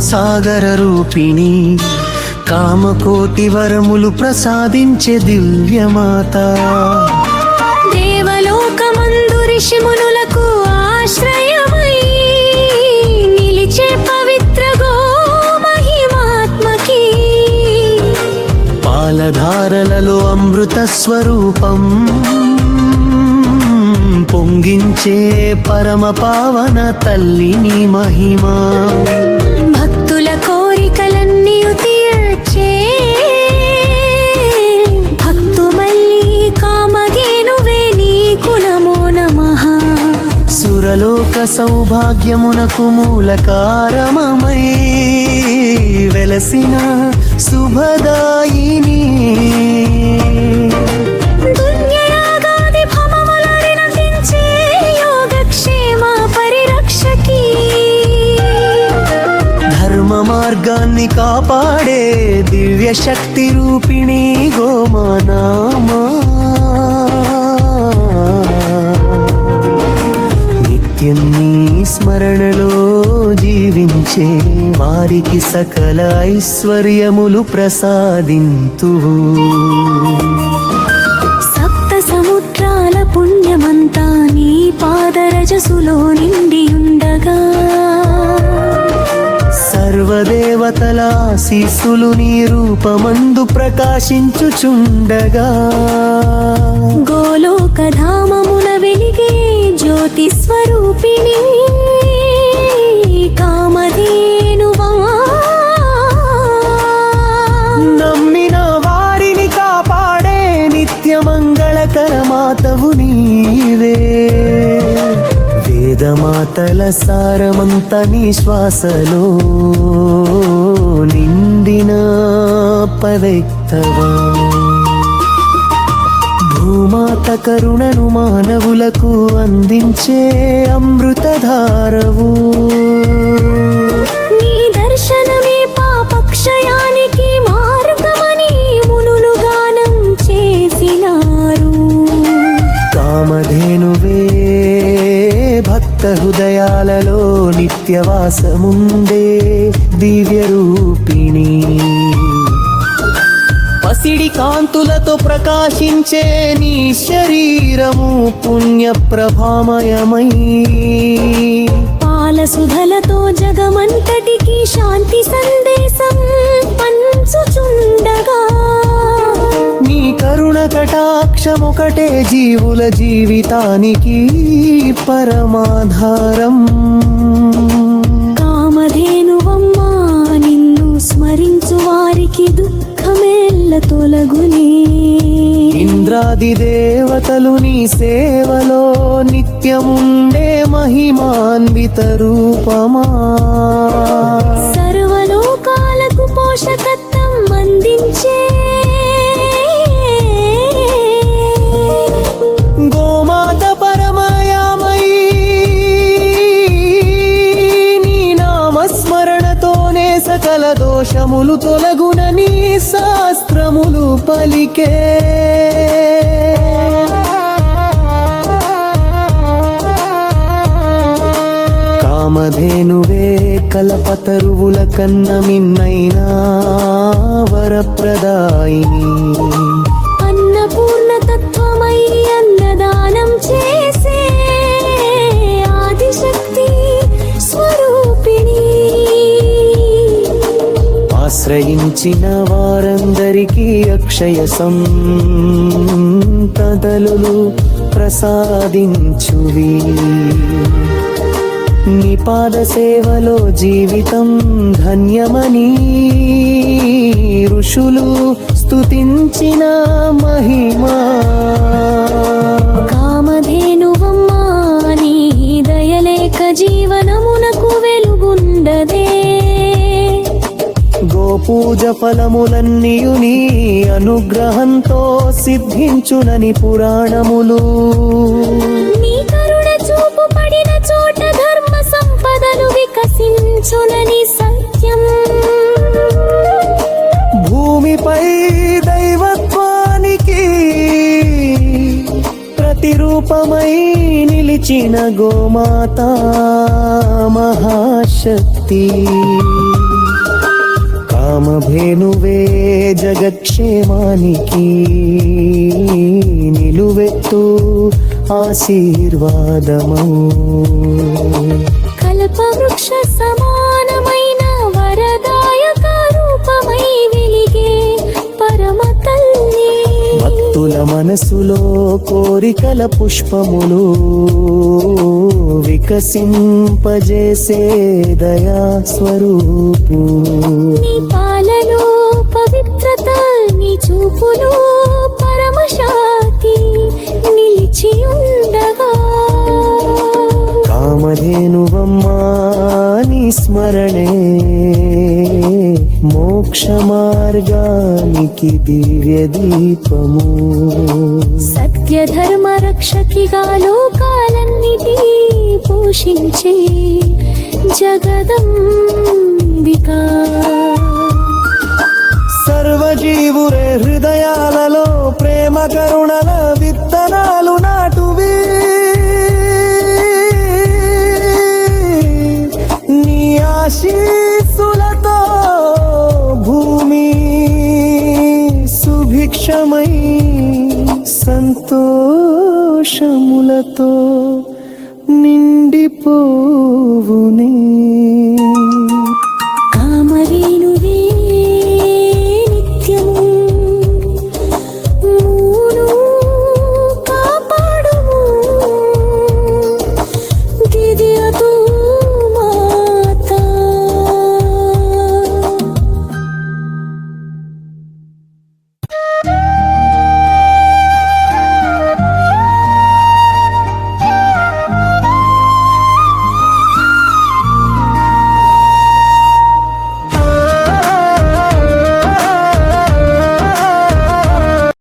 సాగర రూపిణి, కామకోటి వరములు ప్రసాదించే దివ్యమాత. దేవలోకమందు ఋషిమునులకు ఆశ్రయమై నిలిచే పవిత్ర గో మహిమాత్మకి, పాలధారలలో అమృత స్వరూపం పొంగించే పరమ పావన తల్లిని మహిమా. భక్తుల కోరికలన్నీ తీర్చే భక్తుమల్లి కామధేనువే నీకు నమో నమః. సురలోక సౌభాగ్యమునకు మూలకారమమై వెలసిన శుభదాయిని, మార్గాన్ని కాపాడే దివ్య శక్తి రూపిణి గోమానామా. నిత్యం నీ స్మరణలో జీవించే వారికి సకల ఐశ్వర్యములు ప్రసాదింతువు. సప్త సముద్రాల పుణ్యమంతా నీ పాదరజసులో నిండియుండగా, సర్వదేవతల ఆశీస్సులు నీ రూపమందు ప్రకాశించుచుండగా, గోలోకధామమున వెలిగే జ్యోతి స్వరూపిణి కామధేనువా. నమ్మిన వారిని కాపాడే నిత్యమంగళకర మాతవు నీవే. వేదమాతల సారమంత నీ శ్వాసలో నిండిన పవిత్రవా. భూమాత కరుణను మానవులకు అందించే అమృతధారవు. నీ దర్శనమే పాపక్షయానికి మార్గమని మునులు గానం చేసినారు. కామధేనువే భక్త హృదయాలలో నిత్యవాసముందే దివ్య రూపిణి, పసిడి కాంతులతో ప్రకాశించే నీ శరీరము పుణ్యప్రభామయమై, పాలసుధలతో జగమంతటికి శాంతి సందేశం పంచుచుండగా, నీ కరుణ కటాక్షమొకటే జీవుల జీవితానికి పరమాధారం. కామధేనువమ్మా నిన్ను స్మరించు వారికి దుఃఖమెల్ల తొలగునే. ఇంద్రాది దేవతలు నీ సేవలో నిత్యముండే మహిమాన్విత రూపమా. సర్వలోకాలకు పోషకత్వం అందించే గోమాత పరమాయామై, నీ నామస్మరణతోనే సకల దోషములు తొలగునని శాస్త్రములు పలికే. కామధేనువే కల్పతరువుల కన్న మిన్నైనా వరప్రదాయిని, అన్నపూర్ణ తత్వమై అన్నదానం చేసే ఆదిశక్తి స్వరూపిణి. ఆశ్రయించిన వారందరికీ అక్షయ సంపదలు ప్రసాదించువి. నీ పాద సేవలో జీవితం ధన్యమని ఋషులు స్తుతించిన మహిమా. కామధేనువమ్మా నీ దయలేక జీవనమునకు వెలుగుండదే. గోపూజ ఫలములన్నీయు నీ అనుగ్రహంతో సిద్ధించునని పురాణములు. నీ కరుణ చూపు పడిన చోట ధర్మ సంపదలు వికసించునని సత్యం. భూమిపై దైవత్వానికి ప్రతిరూపమై నిలిచిన గోమాత మహాశక్తి. కామధేనువే జగక్షేమానికి నిలువెత్తు ఆశీర్వాదము. కల్పవృక్ష సమానమైన వరదాయక రూపమై వెలిగే పరమ తల్లి. భక్తుల మనసులో కోరికల పుష్పములు వికసింపజేసే దయా స్వరూపు. నీ పాలలో పవిత్రత, నీ చూపులో పరమ శాంతి నిలిచి ఉండగా. కామధేనువమ్మా నీ స్మరణే మోక్ష మార్గానికి దివ్య దీపము. సత్య ధర్మ రక్షకిగా లోకాలన్నిటి పోషించే జగదంబికా. సర్వజీవురే హృదయాలలో ప్రేమ కరుణల విత్తనాలు నాటువి. నీ ఆశీస్సులతో భూమి సుభిక్షమై సంతోషములతో నిండిపోవునే.